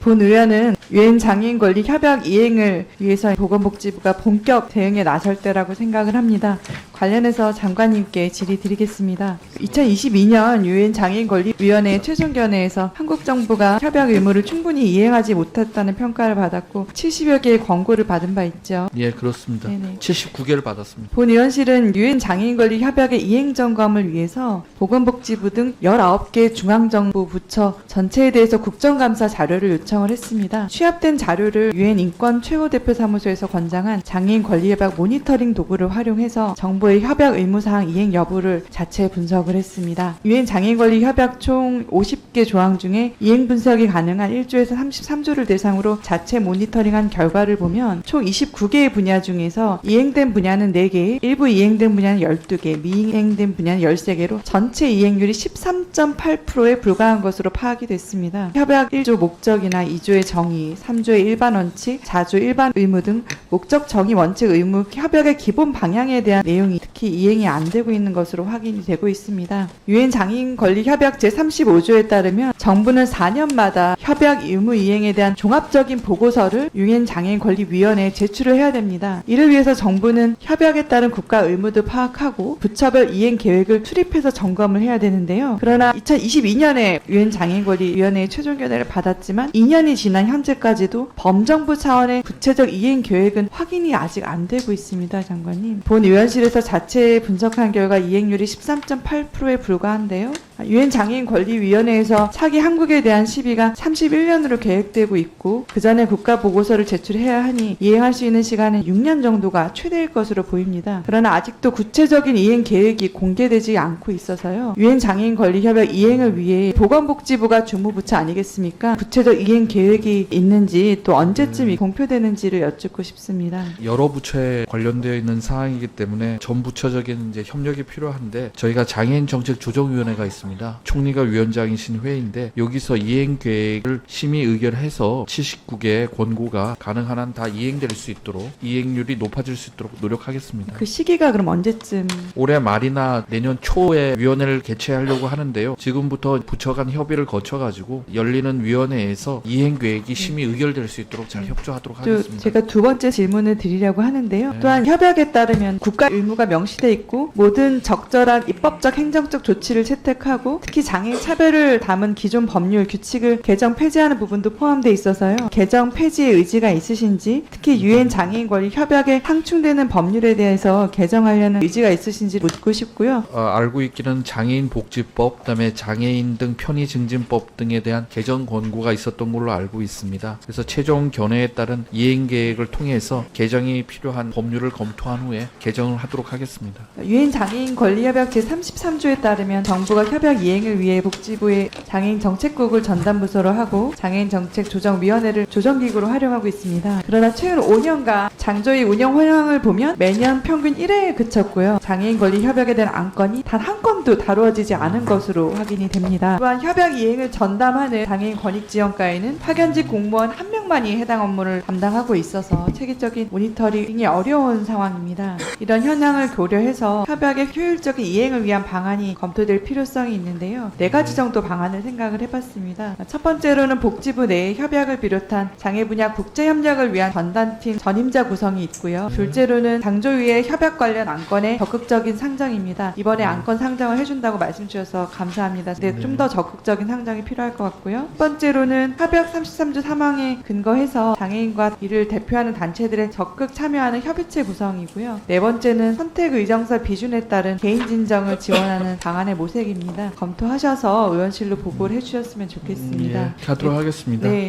본 의원은 유엔 장애인 권리 협약 이행을 위해서 보건복지부가 본격 대응에 나설 때라고 생각을 합니다. 관련해서 장관님께 질의 드리겠습니다. 2022년 유엔 장애인 권리 위원회 최종 견해에서 한국 정부가 협약 의무를 충분히 이행하지 못했다는 평가를 받았고 70여 개의 권고를 받은 바 있죠. 예, 그렇습니다. 네네. 79개를 받았습니다. 본 의원실은 유엔 장애인 권리 협약의 이행 점검을 위해서 보건복지부 등 19개 중앙정부 부처 전체에 대해서 국정감사 자료를 요청을 했습니다. 취합된 자료를 유엔 인권 최고대표 사무소에서 권장한 장애인 권리 협약 모니터링 도구를 활용해서 정부의 협약 의무사항 이행 여부를 자체 분석을 했습니다. 유엔 장애인 권리 협약 총 50개 조항 중에 이행 분석이 가능한 1조에서 33조를 대상으로 자체 모니터링한 결과를 보면 총 29개의 분야 중에서 이행된 분야는 4개, 일부 이행된 분야는 12개, 미이행된 분야는 13개로 전체 이행률이 13.8%에 불과한 것으로 파악이 됐습니다. 협약 1조 목적이나 2조의 정의, 3조의 일반 원칙, 4조 일반 의무 등 목적, 정의, 원칙, 의무, 협약의 기본 방향에 대한 내용이 특히 이행이 안 되고 있는 것으로 확인이 되고 있습니다. 유엔 장애인 권리 협약 제35조에 따르면 정부는 4년마다 협약 의무 이행에 대한 종합적인 보고서를 유엔 장애인 권리 위원회에 제출을 해야 됩니다. 이를 위해서 정부는 협약에 따른 국가 의무도 파악하고 부처별 이행 계획을 수립해서 점검을 해야 되는데요. 그러나 2022년에 유엔 장애인 권리 위원회의 최종 견해를 받았지만 2년이 지난 현재까지도 범정부 차원의 구체적 이행 계획은 확인이 아직 안 되고 있습니다. 장관님. 본 의원실에서 자체 분석한 결과 이행률이 13.8%에 불과한데요. 유엔 장애인 권리 위원회에서 차기 한국에 대한 시비가 31년으로 계획되고 있고 그 전에 국가 보고서를 제출해야 하니 이행할 수 있는 시간은 6년 정도가 최대일 것으로 보입니다. 그러나 아직도 구체적인 이행 계획이 공개되지 않고 있어서요. 유엔 장애인 권리 협약 이행을 위해 보건복지부가 주무부처 아니겠습니까? 구체적 이행 계획이 있는지 또 언제쯤 공표되는지를 여쭙고 싶습니다. 여러 부처에 관련되어 있는 사항이기 때문에 전 부처적인 협력이 필요한데 저희가 장애인 정책 조정위원회가 있습니다. 총리가 위원장이신 회의인데 여기서 이행 계획을 심의 의결해서 79개 권고가 가능한 한 다 이행될 수 있도록 이행률이 높아질 수 있도록 노력하겠습니다. 그 시기가 그럼 언제쯤? 올해 말이나 내년 초에 위원회를 개최하려고 하는데요. 지금부터 부처 간 협의를 거쳐가지고 열리는 위원회에서 이행 계획이 심의 의결될 수 있도록 잘 협조하도록 하겠습니다. 제가 두 번째 질문을 드리려고 하는데요. 네. 또한 협약에 따르면 국가 의무가 명시돼 있고 모든 적절한 입법적 행정적 조치를 채택하고 특히 장애인 차별을 담은 기존 법률 규칙을 개정 폐지하는 부분도 포함되어 있어서요. 개정 폐지의 의지가 있으신지 특히 유엔 장애인 권리 협약에 상충되는 법률에 대해서 개정하려는 의지가 있으신지 묻고 싶고요. 알고 있기는 장애인 복지법, 그다음에 장애인 등 편의 증진법 등에 대한 개정 권고가 있었던 걸로 알고 있습니다. 그래서 최종 견해에 따른 이행 계획을 통해서 개정이 필요한 법률을 검토한 후에 개정을 하도록 하겠습니다. 유엔 장애인 권리 협약 제33조에 따르면 정부가 협약 이행을 위해 복지부에 장애인 정책국을 전담부서로 하고 장애인 정책 조정위원회를 조정기구로 활용하고 있습니다. 그러나 최근 5년간 장조위 운영 현황을 보면 매년 평균 1회에 그쳤고요. 장애인 권리 협약에 대한 안건이 단 한 건도 다루어지지 않은 것으로 확인이 됩니다. 또한 협약 이행을 전담하는 장애인 권익지원과에는 파견직 공무원 한 명만이 해당 업무를 담당하고 있어서 체계적인 모니터링이 어려운 상황입니다. 이런 현황을 고려해서 협약의 효율적인 이행을 위한 방안이 검토될 필요성이 있는데요. 4가지 정도 방안을 생각을 해봤습니다. 첫 번째로는 복지부 내에 협약을 비롯한 장애 분야 국제협력을 위한 전담팀 전임자 구성이 있고요. 둘째로는 장조위의 협약 관련 안건의 적극적인 상정입니다. 이번에 안건 상정을 해준다고 말씀 주셔서 감사합니다. 근데 좀 더 적극적인 상정이 필요할 것 같고요. 첫 번째로는 협약 33조 3항에 근거해서 장애인과 이를 대표하는 단체들의 적극 참여하는 협의체 구성이고요. 네 번째는 선택 의정서 비준에 따른 개인 진정을 지원하는 방안의 모색입니다. 검토하셔서 의원실로 보고를 해주셨으면 좋겠습니다. 하도록 하겠습니다. 네.